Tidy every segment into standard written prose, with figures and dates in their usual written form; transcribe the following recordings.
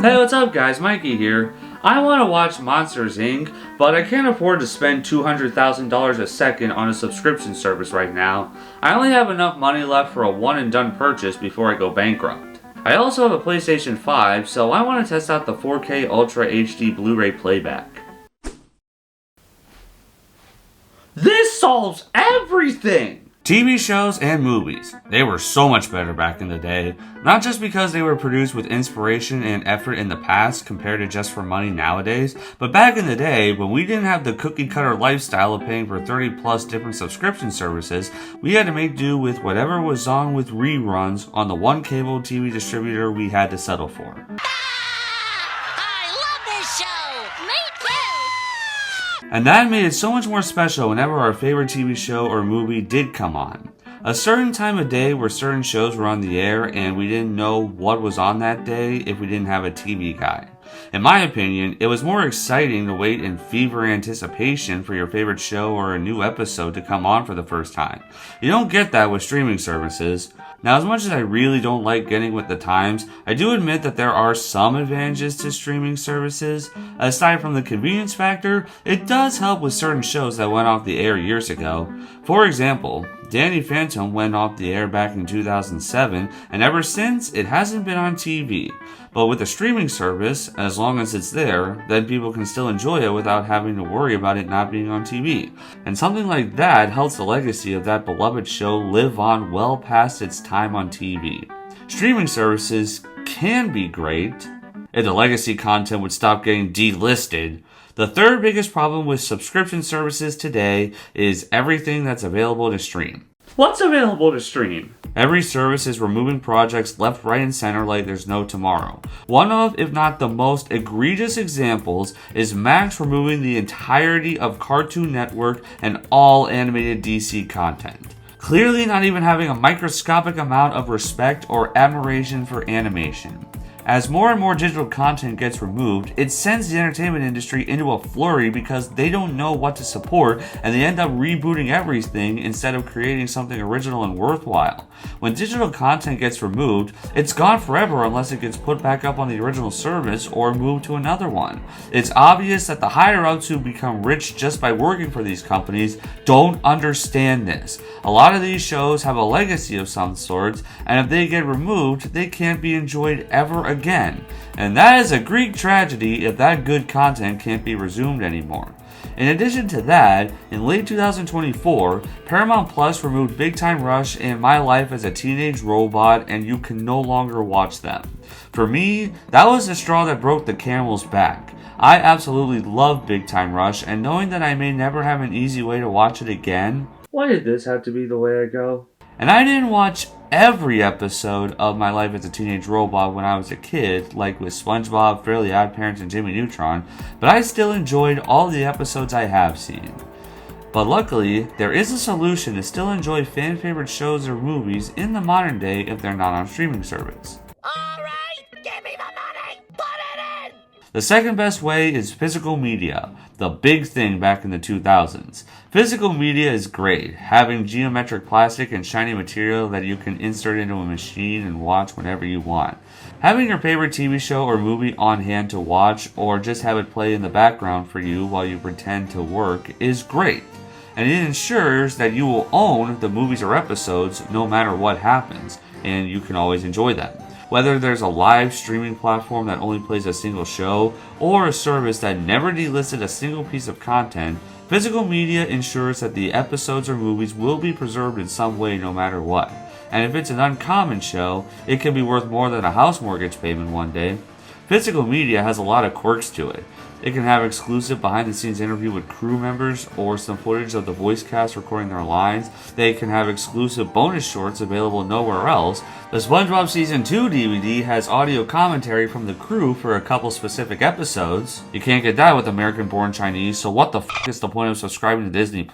Hey, what's up guys, Mikey here. I want to watch Monsters Inc., but I can't afford to spend $200,000 a second on a subscription service right now. I only have enough money left for a one and done purchase before I go bankrupt. I also have a PlayStation 5, so I want to test out the 4K Ultra HD Blu-ray playback. This solves everything! TV shows and movies. They were so much better back in the day. Not just because they were produced with inspiration and effort in the past compared to just for money nowadays, but back in the day when we didn't have the cookie cutter lifestyle of paying for 30 plus different subscription services, we had to make do with whatever was on with reruns on the one cable TV distributor we had to settle for. And that made it so much more special whenever our favorite TV show or movie did come on. A certain time of day where certain shows were on the air and we didn't know what was on that day if we didn't have a TV guide. In my opinion, it was more exciting to wait in fever anticipation for your favorite show or a new episode to come on for the first time. You don't get that with streaming services. Now, as much as I really don't like getting with the times, I do admit that there are some advantages to streaming services. Aside from the convenience factor, it does help with certain shows that went off the air years ago. For example, Danny Phantom went off the air back in 2007, and ever since, it hasn't been on TV. But with a streaming service, as long as it's there, then people can still enjoy it without having to worry about it not being on TV. And something like that helps the legacy of that beloved show live on well past its time on TV. Streaming services can be great if the legacy content would stop getting delisted. The third biggest problem with subscription services today is everything that's available to stream. What's available to stream? Every service is removing projects left, right, and center like there's no tomorrow. One of, if not the most egregious examples, is Max removing the entirety of Cartoon Network and all animated DC content. Clearly not even having a microscopic amount of respect or admiration for animation. As more and more digital content gets removed, it sends the entertainment industry into a flurry because they don't know what to support and they end up rebooting everything instead of creating something original and worthwhile. When digital content gets removed, it's gone forever unless it gets put back up on the original service or moved to another one. It's obvious that the higher-ups who become rich just by working for these companies don't understand this. A lot of these shows have a legacy of some sorts, and if they get removed, they can't be enjoyed ever again. And that is a Greek tragedy if that good content can't be resumed anymore. In addition to that, in late 2024, Paramount Plus removed Big Time Rush and My Life as a Teenage Robot, and you can no longer watch them. For me, that was the straw that broke the camel's back. I absolutely love Big Time Rush, and knowing that I may never have an easy way to watch it again, why did this have to be the way I go? And I didn't watch every episode of My Life as a Teenage Robot when I was a kid, like with SpongeBob, Fairly Odd Parents, and Jimmy Neutron, but I still enjoyed all the episodes I have seen. But luckily, there is a solution to still enjoy fan-favorite shows or movies in the modern day if they're not on streaming service. Alright, give me the money! Put it in! The second best way is physical media, the big thing back in the 2000s. Physical media is great, having geometric plastic and shiny material that you can insert into a machine and watch whenever you want. Having your favorite TV show or movie on hand to watch or just have it play in the background for you while you pretend to work is great. And it ensures that you will own the movies or episodes no matter what happens, and you can always enjoy them. Whether there's a live streaming platform that only plays a single show, or a service that never delisted a single piece of content, physical media ensures that the episodes or movies will be preserved in some way no matter what. And if it's an uncommon show, it can be worth more than a house mortgage payment one day. Physical media has a lot of quirks to it. It can have exclusive behind-the-scenes interview with crew members or some footage of the voice cast recording their lines. They can have exclusive bonus shorts available nowhere else. The SpongeBob Season 2 DVD has audio commentary from the crew for a couple specific episodes. You can't get that with American-born Chinese, so what the f*** is the point of subscribing to Disney+.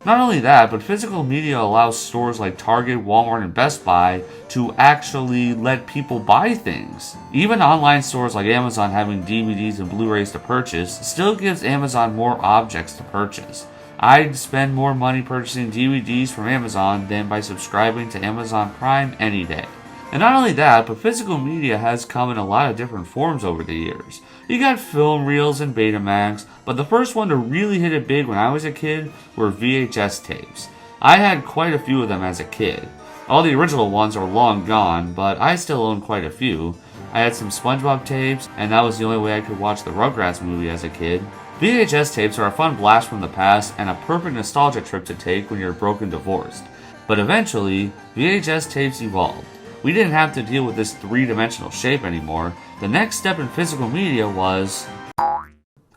Not only that, but physical media allows stores like Target, Walmart, and Best Buy to actually let people buy things. Even online stores like Amazon having DVDs and Blu-rays to purchase still gives Amazon more objects to purchase. I'd spend more money purchasing DVDs from Amazon than by subscribing to Amazon Prime any day. And not only that, but physical media has come in a lot of different forms over the years. You got film reels and Betamax, but the first one to really hit it big when I was a kid were VHS tapes. I had quite a few of them as a kid. All the original ones are long gone, but I still own quite a few. I had some SpongeBob tapes, and that was the only way I could watch the Rugrats movie as a kid. VHS tapes are a fun blast from the past and a perfect nostalgia trip to take when you're broke and divorced. But eventually, VHS tapes evolved. We didn't have to deal with this three-dimensional shape anymore. The next step in physical media was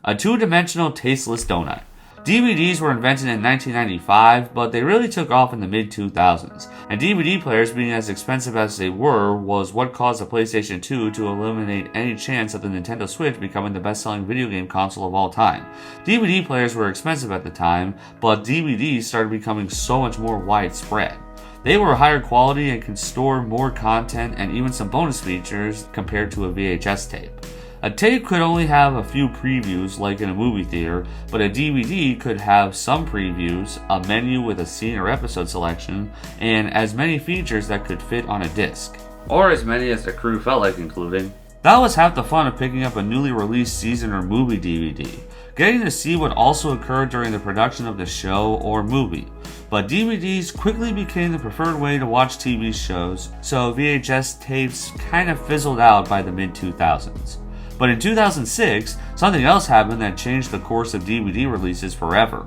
a two-dimensional tasteless donut. DVDs were invented in 1995, but they really took off in the mid-2000s, and DVD players being as expensive as they were was what caused the PlayStation 2 to eliminate any chance of the Nintendo Switch becoming the best-selling video game console of all time. DVD players were expensive at the time, but DVDs started becoming so much more widespread. They were higher quality and could store more content and even some bonus features compared to a VHS tape. A tape could only have a few previews like in a movie theater, but a DVD could have some previews, a menu with a scene or episode selection, and as many features that could fit on a disc. Or as many as the crew felt like including. That was half the fun of picking up a newly released season or movie DVD, getting to see what also occurred during the production of the show or movie. But DVDs quickly became the preferred way to watch TV shows, so VHS tapes kind of fizzled out by the mid-2000s. But in 2006, something else happened that changed the course of DVD releases forever.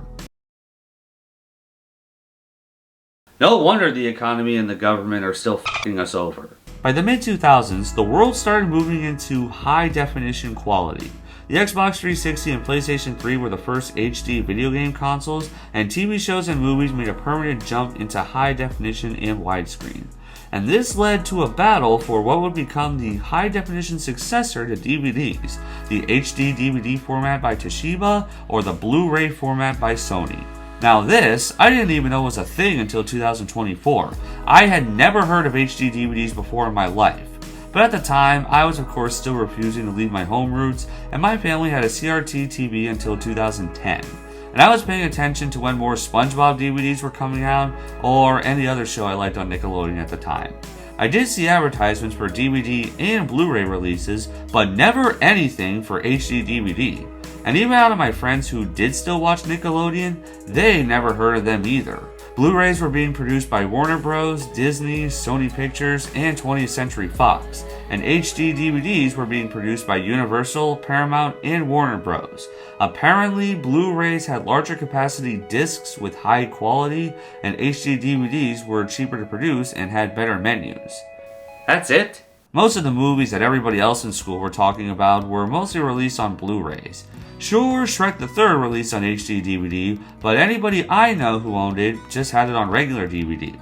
No wonder the economy and the government are still f***ing us over. By the mid-2000s, the world started moving into high-definition quality. The Xbox 360 and PlayStation 3 were the first HD video game consoles, and TV shows and movies made a permanent jump into high definition and widescreen. And this led to a battle for what would become the high definition successor to DVDs, the HD DVD format by Toshiba or the Blu-ray format by Sony. Now this, I didn't even know was a thing until 2024. I had never heard of HD DVDs before in my life. But at the time, I was of course still refusing to leave my home roots, and my family had a CRT TV until 2010. And I was paying attention to when more SpongeBob DVDs were coming out, or any other show I liked on Nickelodeon at the time. I did see advertisements for DVD and Blu-ray releases, but never anything for HD DVD. And even out of my friends who did still watch Nickelodeon, they never heard of them either. Blu-rays were being produced by Warner Bros., Disney, Sony Pictures, and 20th Century Fox, and HD DVDs were being produced by Universal, Paramount, and Warner Bros. Apparently, Blu-rays had larger capacity discs with high quality, and HD DVDs were cheaper to produce and had better menus. That's it? Most of the movies that everybody else in school were talking about were mostly released on Blu-rays. Sure, Shrek the Third released on HD DVD, but anybody I know who owned it just had it on regular DVD.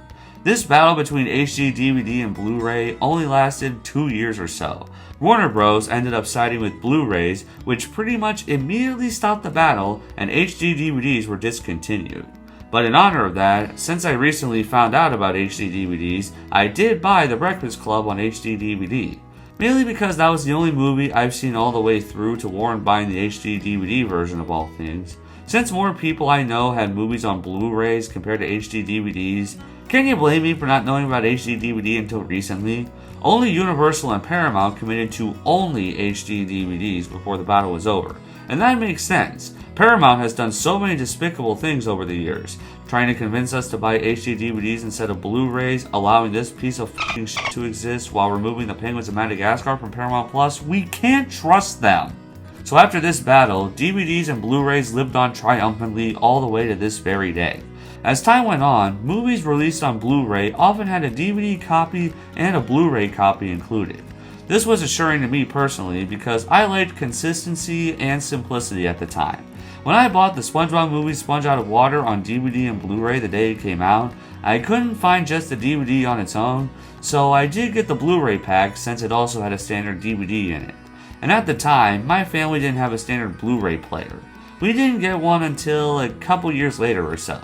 This battle between HD DVD and Blu-ray only lasted 2 years or so. Warner Bros. Ended up siding with Blu-rays, which pretty much immediately stopped the battle, and HD DVDs were discontinued. But in honor of that, since I recently found out about HD DVDs, I did buy The Breakfast Club on HD DVD. Mainly because that was the only movie I've seen all the way through to warrant buying the HD DVD version of all things. Since more people I know had movies on Blu-rays compared to HD DVDs, can you blame me for not knowing about HD DVD until recently? Only Universal and Paramount committed to only HD DVDs before the battle was over, and that makes sense. Paramount has done so many despicable things over the years, trying to convince us to buy HD DVDs instead of Blu-rays, allowing this piece of f***ing shit to exist while removing the Penguins of Madagascar from Paramount Plus. We can't trust them. So after this battle, DVDs and Blu-rays lived on triumphantly all the way to this very day. As time went on, movies released on Blu-ray often had a DVD copy and a Blu-ray copy included. This was assuring to me personally because I liked consistency and simplicity at the time. When I bought the SpongeBob movie Sponge Out of Water on DVD and Blu-ray the day it came out, I couldn't find just the DVD on its own, so I did get the Blu-ray pack since it also had a standard DVD in it. And at the time, my family didn't have a standard Blu-ray player. We didn't get one until a couple years later or so.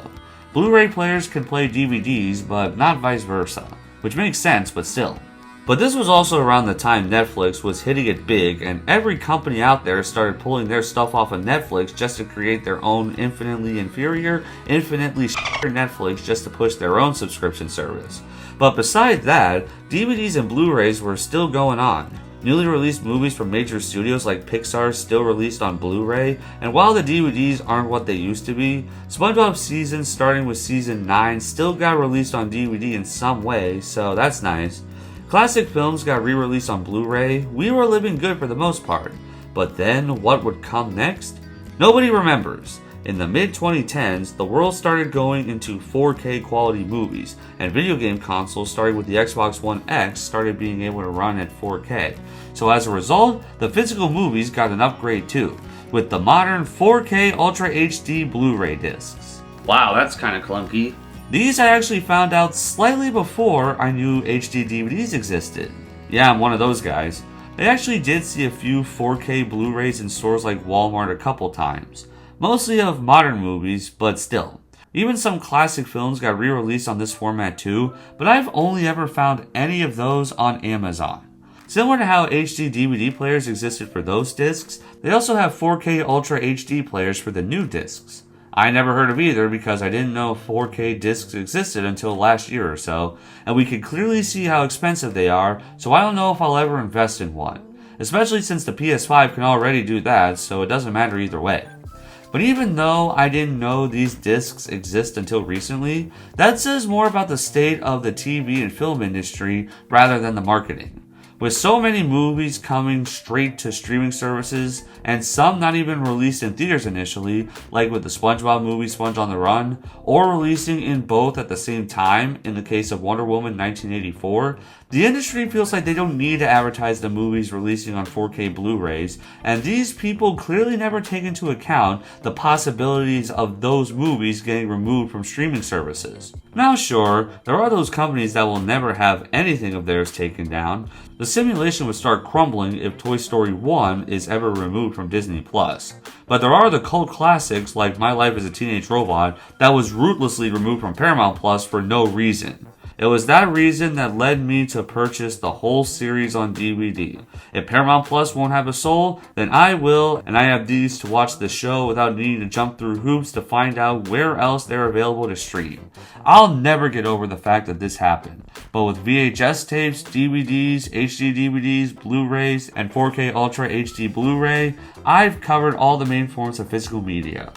Blu-ray players can play DVDs, but not vice versa, which makes sense, but still. But this was also around the time Netflix was hitting it big, and every company out there started pulling their stuff off of Netflix just to create their own infinitely inferior, infinitely shitter Netflix just to push their own subscription service. But beside that, DVDs and Blu-rays were still going on. Newly released movies from major studios like Pixar still released on Blu-ray, and while the DVDs aren't what they used to be, SpongeBob seasons starting with season 9 still got released on DVD in some way, so that's nice. Classic films got re-released on Blu-ray. We were living good for the most part. But then, what would come next? Nobody remembers. In the mid-2010s, the world started going into 4K quality movies, and video game consoles starting with the Xbox One X started being able to run at 4K. So as a result, the physical movies got an upgrade too, with the modern 4K Ultra HD Blu-ray discs. Wow, that's kind of clunky. These I actually found out slightly before I knew HD DVDs existed. Yeah, I'm one of those guys. I actually did see a few 4K Blu-rays in stores like Walmart a couple times. Mostly of modern movies, but still. Even some classic films got re-released on this format too, but I've only ever found any of those on Amazon. Similar to how HD DVD players existed for those discs, they also have 4K Ultra HD players for the new discs. I never heard of either because I didn't know 4K discs existed until last year or so, and we could clearly see how expensive they are, so I don't know if I'll ever invest in one. Especially since the PS5 can already do that, so it doesn't matter either way. But even though I didn't know these discs exist until recently, that says more about the state of the TV and film industry rather than the marketing. With so many movies coming straight to streaming services, and some not even released in theaters initially, like with the SpongeBob movie Sponge on the Run, or releasing in both at the same time in the case of Wonder Woman 1984, the industry feels like they don't need to advertise the movies releasing on 4K Blu-rays, and these people clearly never take into account the possibilities of those movies getting removed from streaming services. Now sure, there are those companies that will never have anything of theirs taken down. The simulation would start crumbling if Toy Story 1 is ever removed from Disney+. But there are the cult classics like My Life as a Teenage Robot that was ruthlessly removed from Paramount Plus for no reason. It was that reason that led me to purchase the whole series on DVD. If Paramount Plus won't have a soul, then I will, and I have these to watch the show without needing to jump through hoops to find out where else they're available to stream. I'll never get over the fact that this happened, but with VHS tapes, DVDs, HD DVDs, Blu-rays, and 4K Ultra HD Blu-ray, I've covered all the main forms of physical media.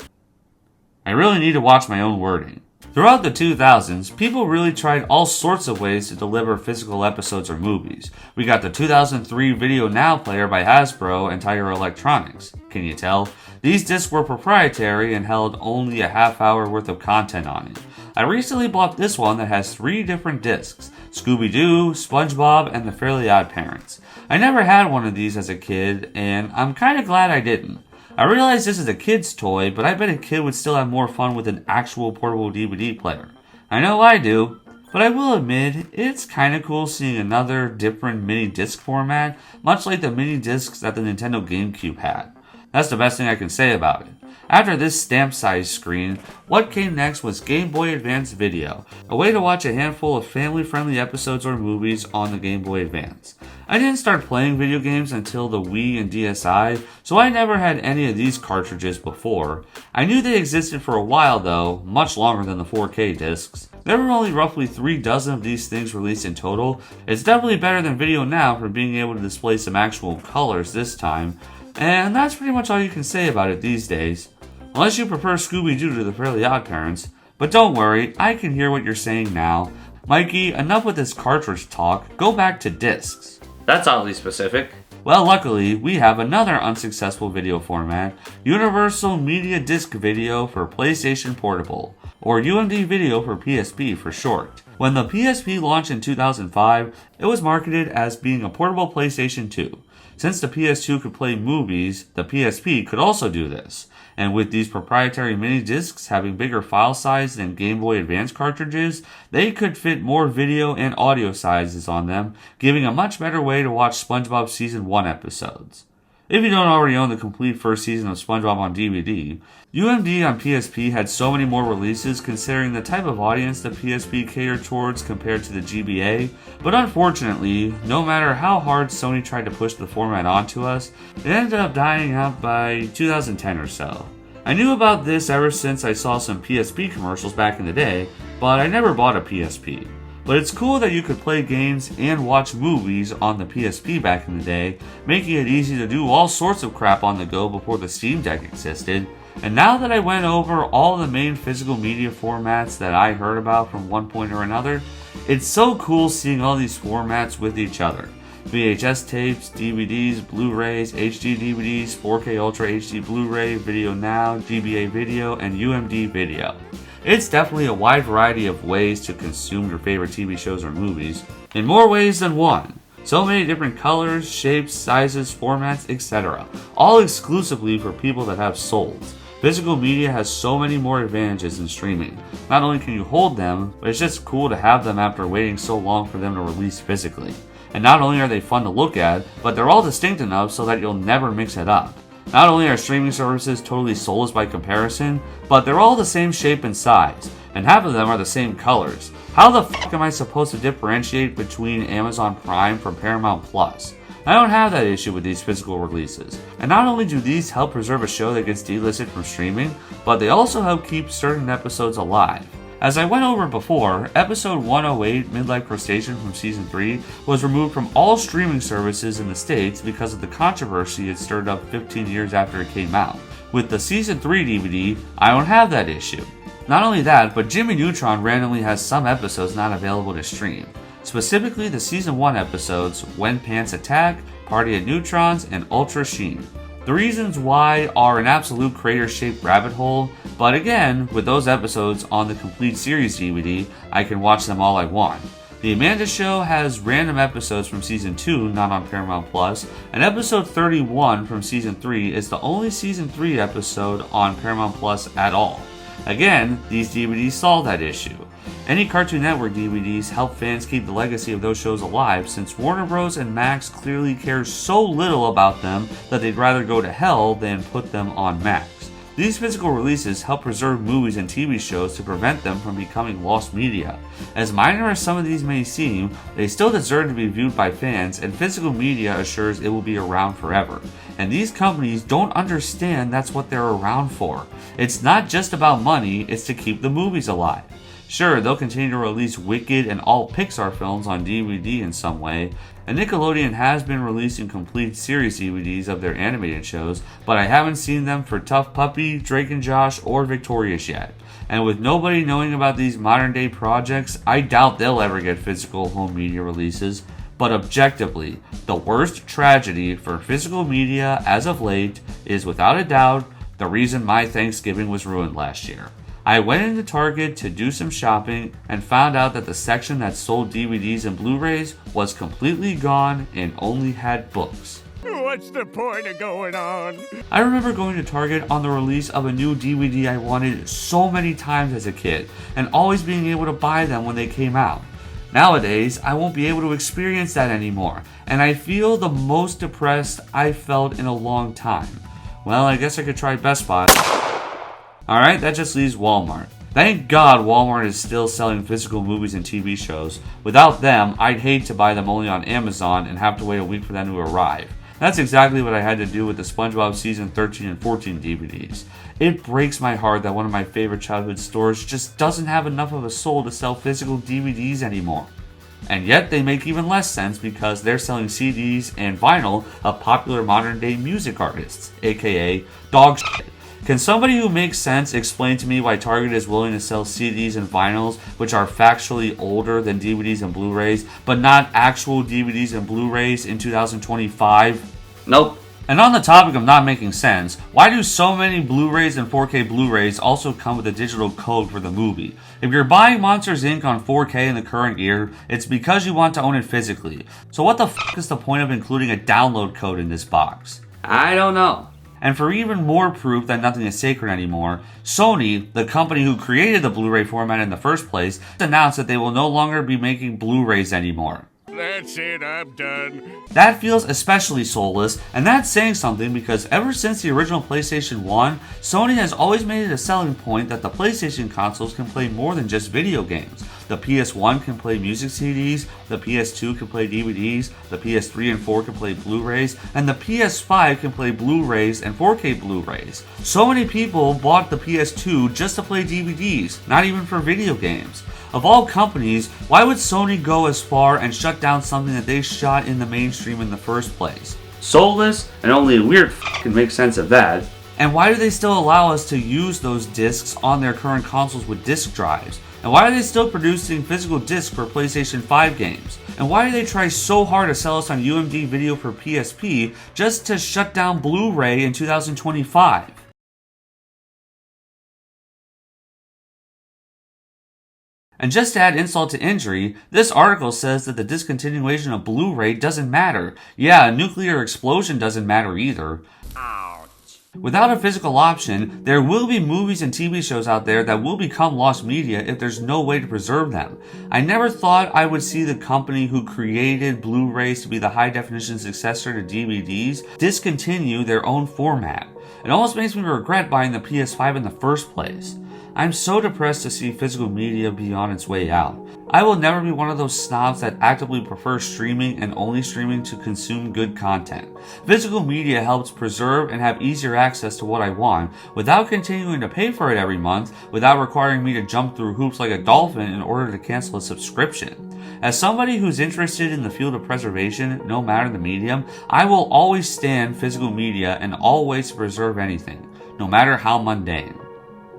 I really need to watch my own wording. Throughout the 2000s, people really tried all sorts of ways to deliver physical episodes or movies. We got the 2003 Video Now player by Hasbro and Tiger Electronics. Can you tell? These discs were proprietary and held only a half hour worth of content on it. I recently bought this one that has 3 different discs: Scooby-Doo, SpongeBob, and the Fairly Odd Parents. I never had one of these as a kid, and I'm kinda glad I didn't. I realize this is a kid's toy, but I bet a kid would still have more fun with an actual portable DVD player. I know I do, but I will admit, it's kinda cool seeing another different mini disc format, much like the mini discs that the Nintendo GameCube had. That's the best thing I can say about it. After this stamp-sized screen, what came next was Game Boy Advance Video, a way to watch a handful of family-friendly episodes or movies on the Game Boy Advance. I didn't start playing video games until the Wii and DSi, so I never had any of these cartridges before. I knew they existed for a while though, much longer than the 4K discs. There were only roughly 3 dozen of these things released in total. It's definitely better than Video Now for being able to display some actual colors this time, and that's pretty much all you can say about it these days. Unless you prefer Scooby-Doo to the Fairly Odd Parents. But don't worry, I can hear what you're saying now. Mikey, enough with this cartridge talk, go back to discs. That's oddly specific. Well, luckily, we have another unsuccessful video format, Universal Media Disc Video for PlayStation Portable, or UMD Video for PSP for short. When the PSP launched in 2005, it was marketed as being a portable PlayStation 2. Since the PS2 could play movies, the PSP could also do this. And with these proprietary mini discs having bigger file size than Game Boy Advance cartridges, they could fit more video and audio sizes on them, giving a much better way to watch SpongeBob Season 1 episodes. If you don't already own the complete first season of SpongeBob on DVD, UMD on PSP had so many more releases considering the type of audience the PSP catered towards compared to the GBA, but unfortunately, no matter how hard Sony tried to push the format onto us, it ended up dying out by 2010 or so. I knew about this ever since I saw some PSP commercials back in the day, but I never bought a PSP. But it's cool that you could play games and watch movies on the PSP back in the day, making it easy to do all sorts of crap on the go before the Steam Deck existed. And now that I went over all the main physical media formats that I heard about from one point or another, it's so cool seeing all these formats with each other. VHS tapes, DVDs, Blu-rays, HD DVDs, 4K Ultra HD Blu-ray, Video Now, GBA Video, and UMD Video. It's definitely a wide variety of ways to consume your favorite TV shows or movies, in more ways than one. So many different colors, shapes, sizes, formats, etc. All exclusively for people that have souls. Physical media has so many more advantages than streaming. Not only can you hold them, but it's just cool to have them after waiting so long for them to release physically. And not only are they fun to look at, but they're all distinct enough so that you'll never mix it up. Not only are streaming services totally soulless by comparison, but they're all the same shape and size, and half of them are the same colors. How the fuck am I supposed to differentiate between Amazon Prime from Paramount Plus? I don't have that issue with these physical releases. And not only do these help preserve a show that gets delisted from streaming, but they also help keep certain episodes alive. As I went over before, episode 108, Midlife Crustacean from Season 3, was removed from all streaming services in the States because of the controversy it stirred up 15 years after it came out. With the Season 3 DVD, I don't have that issue. Not only that, but Jimmy Neutron randomly has some episodes not available to stream. Specifically the Season 1 episodes, When Pants Attack, Party at Neutrons, and Ultra Sheen. The reasons why are an absolute crater-shaped rabbit hole, but again, with those episodes on the complete series DVD, I can watch them all I want. The Amanda Show has random episodes from Season 2 not on Paramount Plus, and episode 31 from Season 3 is the only Season 3 episode on Paramount Plus at all. Again, these DVDs solve that issue. Any Cartoon Network DVDs help fans keep the legacy of those shows alive since Warner Bros. And Max clearly care so little about them that they'd rather go to hell than put them on Max. These physical releases help preserve movies and TV shows to prevent them from becoming lost media. As minor as some of these may seem, they still deserve to be viewed by fans, and physical media assures it will be around forever. And these companies don't understand that's what they're around for. It's not just about money, it's to keep the movies alive. Sure, they'll continue to release Wicked and all Pixar films on DVD in some way, and Nickelodeon has been releasing complete series DVDs of their animated shows, but I haven't seen them for Tough Puppy, Drake and Josh, or Victorious yet. And with nobody knowing about these modern day projects, I doubt they'll ever get physical home media releases. But objectively, the worst tragedy for physical media as of late is without a doubt the reason my Thanksgiving was ruined last year. I went into Target to do some shopping and found out that the section that sold DVDs and Blu-rays was completely gone and only had books. What's the point of going on? I remember going to Target on the release of a new DVD I wanted so many times as a kid and always being able to buy them when they came out. Nowadays, I won't be able to experience that anymore, and I feel the most depressed I've felt in a long time. Well, I guess I could try Best Buy. Alright, that just leaves Walmart. Thank God Walmart is still selling physical movies and TV shows. Without them, I'd hate to buy them only on Amazon and have to wait a week for them to arrive. That's exactly what I had to do with the SpongeBob Season 13 and 14 DVDs. It breaks my heart that one of my favorite childhood stores just doesn't have enough of a soul to sell physical DVDs anymore. And yet they make even less sense because they're selling CDs and vinyl of popular modern day music artists, aka dog shit. Can somebody who makes sense explain to me why Target is willing to sell CDs and vinyls, which are factually older than DVDs and Blu-rays, but not actual DVDs and Blu-rays in 2025? Nope. And on the topic of not making sense, why do so many Blu-rays and 4K Blu-rays also come with a digital code for the movie? If you're buying Monsters Inc. on 4K in the current year, it's because you want to own it physically. So what the f*** is the point of including a download code in this box? I don't know. And for even more proof that nothing is sacred anymore, Sony, the company who created the Blu-ray format in the first place, announced that they will no longer be making Blu-rays anymore. That's it, I'm done. That feels especially soulless, and that's saying something because ever since the original PlayStation 1, Sony has always made it a selling point that the PlayStation consoles can play more than just video games. The PS1 can play music CDs, the PS2 can play DVDs, the PS3 and 4 can play Blu-rays, and the PS5 can play Blu-rays and 4K Blu-rays. So many people bought the PS2 just to play DVDs, not even for video games. Of all companies, why would Sony go as far and shut down something that they shot in the mainstream in the first place? Soulless, and only a weird can make sense of that. And why do they still allow us to use those discs on their current consoles with disc drives? And why are they still producing physical discs for PlayStation 5 games? And why do they try so hard to sell us on UMD video for PSP just to shut down Blu-ray in 2025? And just to add insult to injury, this article says that the discontinuation of Blu-ray doesn't matter. Yeah, a nuclear explosion doesn't matter either. Ouch. Without a physical option, there will be movies and TV shows out there that will become lost media if there's no way to preserve them. I never thought I would see the company who created Blu-rays to be the high-definition successor to DVDs discontinue their own format. It almost makes me regret buying the PS5 in the first place. I'm so depressed to see physical media be on its way out. I will never be one of those snobs that actively prefer streaming and only streaming to consume good content. Physical media helps preserve and have easier access to what I want without continuing to pay for it every month, without requiring me to jump through hoops like a dolphin in order to cancel a subscription. As somebody who's interested in the field of preservation, no matter the medium, I will always stand physical media and always preserve anything, no matter how mundane.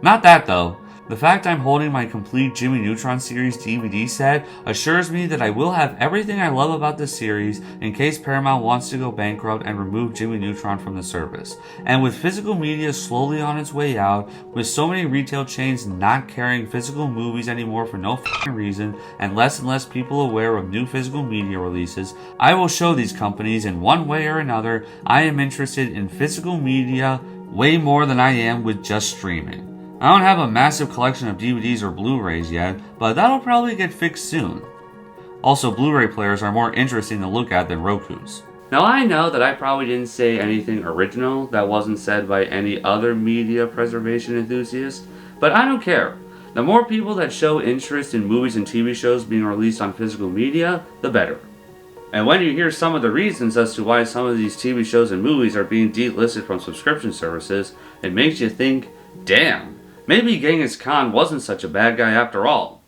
Not that though. The fact I'm holding my complete Jimmy Neutron series DVD set assures me that I will have everything I love about this series in case Paramount wants to go bankrupt and remove Jimmy Neutron from the service. And with physical media slowly on its way out, with so many retail chains not carrying physical movies anymore for no f***ing reason, and less people aware of new physical media releases, I will show these companies in one way or another I am interested in physical media way more than I am with just streaming. I don't have a massive collection of DVDs or Blu-rays yet, but that'll probably get fixed soon. Also, Blu-ray players are more interesting to look at than Roku's. Now I know that I probably didn't say anything original that wasn't said by any other media preservation enthusiast, but I don't care. The more people that show interest in movies and TV shows being released on physical media, the better. And when you hear some of the reasons as to why some of these TV shows and movies are being delisted from subscription services, it makes you think, damn, maybe Genghis Khan wasn't such a bad guy after all.